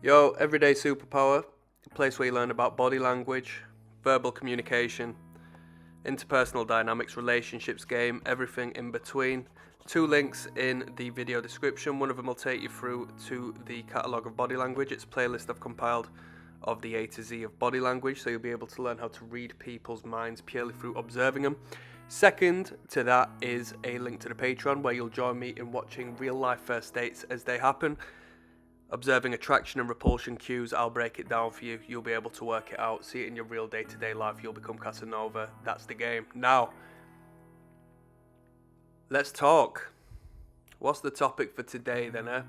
Yo, Everyday Superpower, a place where you learn about body language, verbal communication, interpersonal dynamics, relationships, game, everything in between. 2 links in the video description. One of them will take you through to the catalogue of body language. It's a playlist I've compiled of the A to Z of body language, so you'll be able to learn how to read people's minds purely through observing them. Second to that is a link to the Patreon, where you'll join me in watching real life first dates as they happen. Observing attraction and repulsion cues, I'll break it down for you. You'll be able to work it out, see it in your real day-to-day life. You'll become Casanova. That's the game. Now, let's talk. What's the topic for today then, The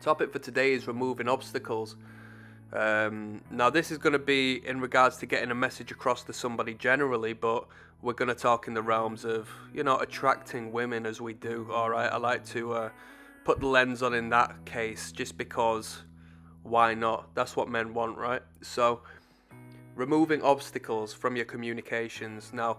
topic for today is removing obstacles. Now, this is going to be in regards to getting a message across to somebody generally, but we're going to talk in the realms of, attracting women as we do, alright? I like to put the lens on in that case, just because why not? That's what men want, right? So, removing obstacles from your communications. Now,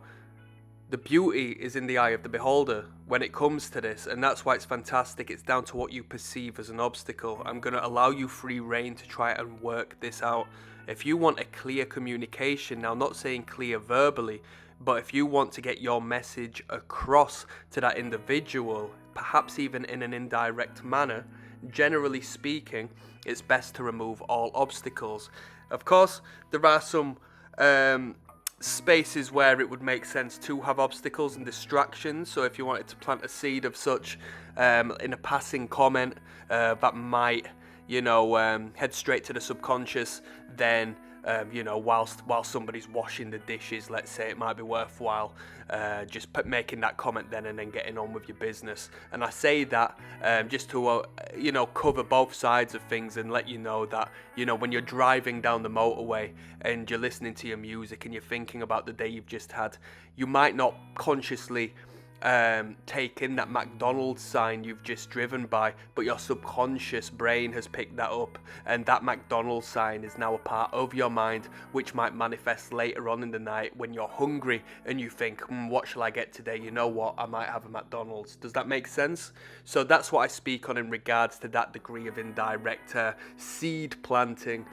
the beauty is in the eye of the beholder when it comes to this, and that's why it's fantastic. It's down to what you perceive as an obstacle. I'm going to allow you free reign to try and work this out. If you want a clear communication, now not saying clear verbally, but if you want to get your message across to that individual, perhaps even in an indirect manner, generally speaking, it's best to remove all obstacles. Of course, there are some spaces where it would make sense to have obstacles and distractions. So if you wanted to plant a seed of such in a passing comment that might, head straight to the subconscious, then whilst somebody's washing the dishes, let's say, it might be worthwhile just making that comment then and then getting on with your business. And I say that just to cover both sides of things and let you know that when you're driving down the motorway and you're listening to your music and you're thinking about the day you've just had, you might not consciously take in that McDonald's sign you've just driven by, but your subconscious brain has picked that up, and that McDonald's sign is now a part of your mind, which might manifest later on in the night when you're hungry and you think, what shall I get today? You know what, I might have a McDonald's. Does that make sense? So that's what I speak on in regards to that degree of indirect seed planting,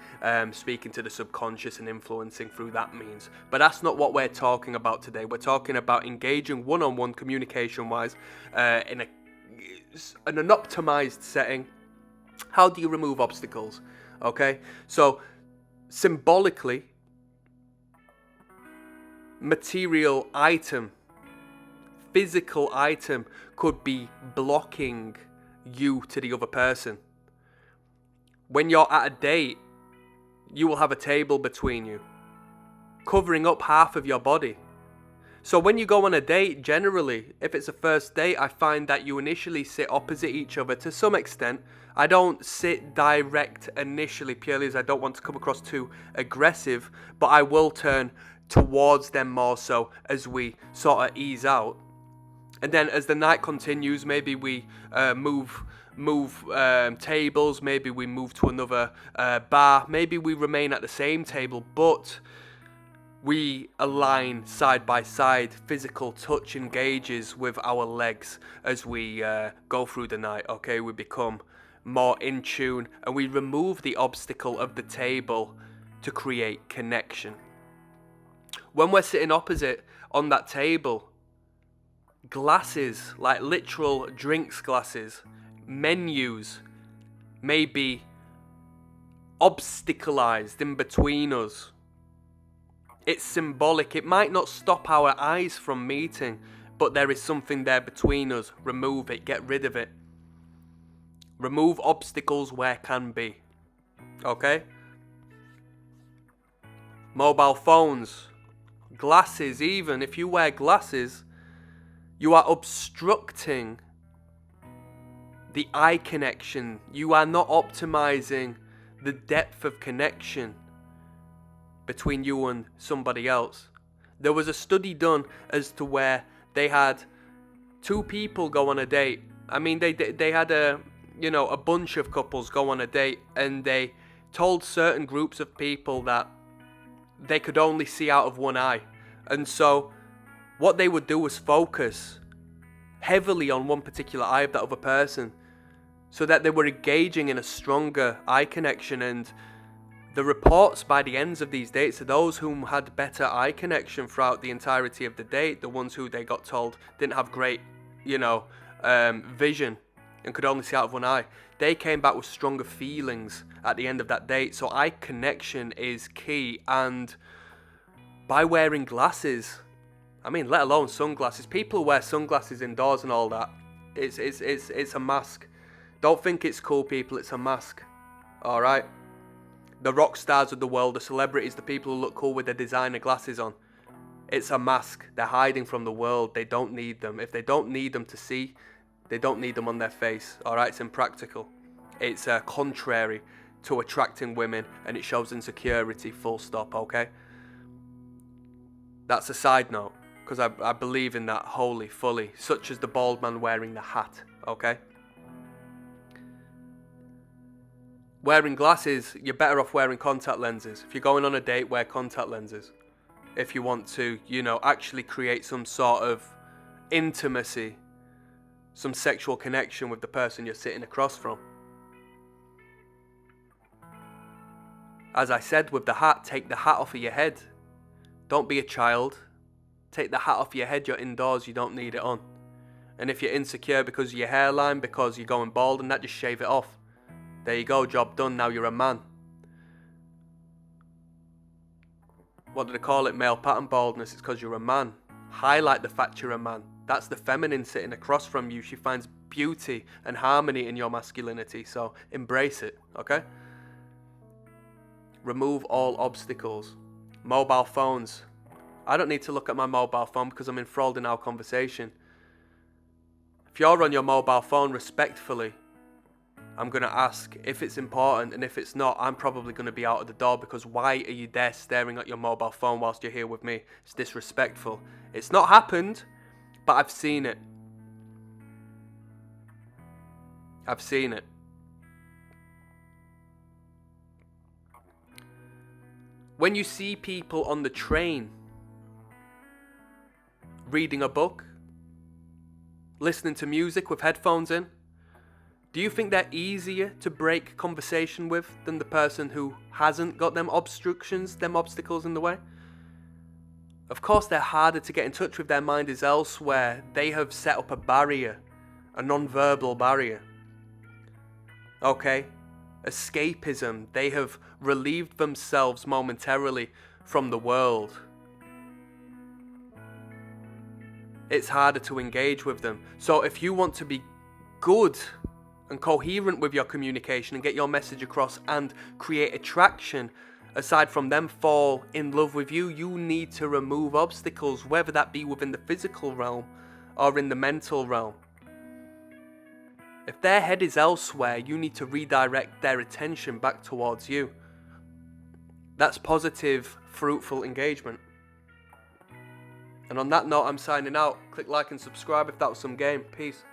speaking to the subconscious and influencing through that means. But that's not what we're talking about today. We're talking about engaging one-on-one communication-wise in an optimized setting. How do you remove obstacles? Okay, so symbolically, material item, physical item could be blocking you to the other person. When you're at a date, you will have a table between you, covering up half of your body. So when you go on a date, generally, if it's a first date, I find that you initially sit opposite each other to some extent. I don't sit direct initially, purely as I don't want to come across too aggressive, but I will turn towards them more so as we sort of ease out. And then as the night continues, maybe we move tables, maybe we move to another bar, maybe we remain at the same table, but we align side by side. Physical touch engages with our legs as we go through the night, okay? We become more in tune and we remove the obstacle of the table to create connection. When we're sitting opposite on that table, glasses, like literal drinks glasses, menus, may be obstacleized in between us. It's symbolic. It might not stop our eyes from meeting, but there is something there between us. Remove it. Get rid of it. Remove obstacles where can be. Okay? Mobile phones, glasses, even if you wear glasses, you are obstructing the eye connection. You are not optimizing the depth of connection between you and somebody else. There was a study done as to where they had 2 people go on a date. I mean, they had a bunch of couples go on a date, and they told certain groups of people that they could only see out of one eye. And so what they would do was focus heavily on one particular eye of that other person. so that they were engaging in a stronger eye connection. And the reports by the ends of these dates are those whom had better eye connection throughout the entirety of the date, the ones who they got told didn't have great, vision and could only see out of one eye, they came back with stronger feelings at the end of that date. So eye connection is key. And by wearing glasses, let alone sunglasses, people wear sunglasses indoors and all that. It's a mask. Don't think it's cool, people. It's a mask. All right. The rock stars of the world, the celebrities, the people who look cool with their designer glasses on. It's a mask. They're hiding from the world. They don't need them. If they don't need them to see, they don't need them on their face. All right, it's impractical. It's contrary to attracting women, and it shows insecurity, full stop, okay? That's a side note, because I believe in that wholly, fully, such as the bald man wearing the hat, okay? Wearing glasses, you're better off wearing contact lenses. If you're going on a date, wear contact lenses. If you want to, actually create some sort of intimacy, some sexual connection with the person you're sitting across from. As I said with the hat, take the hat off of your head. Don't be a child. Take the hat off your head, you're indoors, you don't need it on. And if you're insecure because of your hairline, because you're going bald and that, just shave it off. There you go, job done, now you're a man. What do they call it? Male pattern baldness. It's because you're a man. Highlight the fact you're a man. That's the feminine sitting across from you. She finds beauty and harmony in your masculinity, so embrace it, okay? Remove all obstacles. Mobile phones. I don't need to look at my mobile phone because I'm enthralled in our conversation. If you're on your mobile phone, respectfully, I'm going to ask if it's important, and if it's not, I'm probably going to be out of the door, because why are you there staring at your mobile phone whilst you're here with me? It's disrespectful. It's not happened, but I've seen it. I've seen it. When you see people on the train reading a book, listening to music with headphones in, do you think they're easier to break conversation with than the person who hasn't got them obstructions, them obstacles in the way? Of course they're harder to get in touch with. Their mind is elsewhere. They have set up a barrier, a non-verbal barrier. Okay? Escapism. They have relieved themselves momentarily from the world. It's harder to engage with them. So if you want to be good and coherent with your communication and get your message across and create attraction, aside from them fall in love with you, you need to remove obstacles, whether that be within the physical realm or in the mental realm. If their head is elsewhere, you need to redirect their attention back towards you. That's positive, fruitful engagement. And on that note, I'm signing out. Click like and subscribe if that was some game. Peace.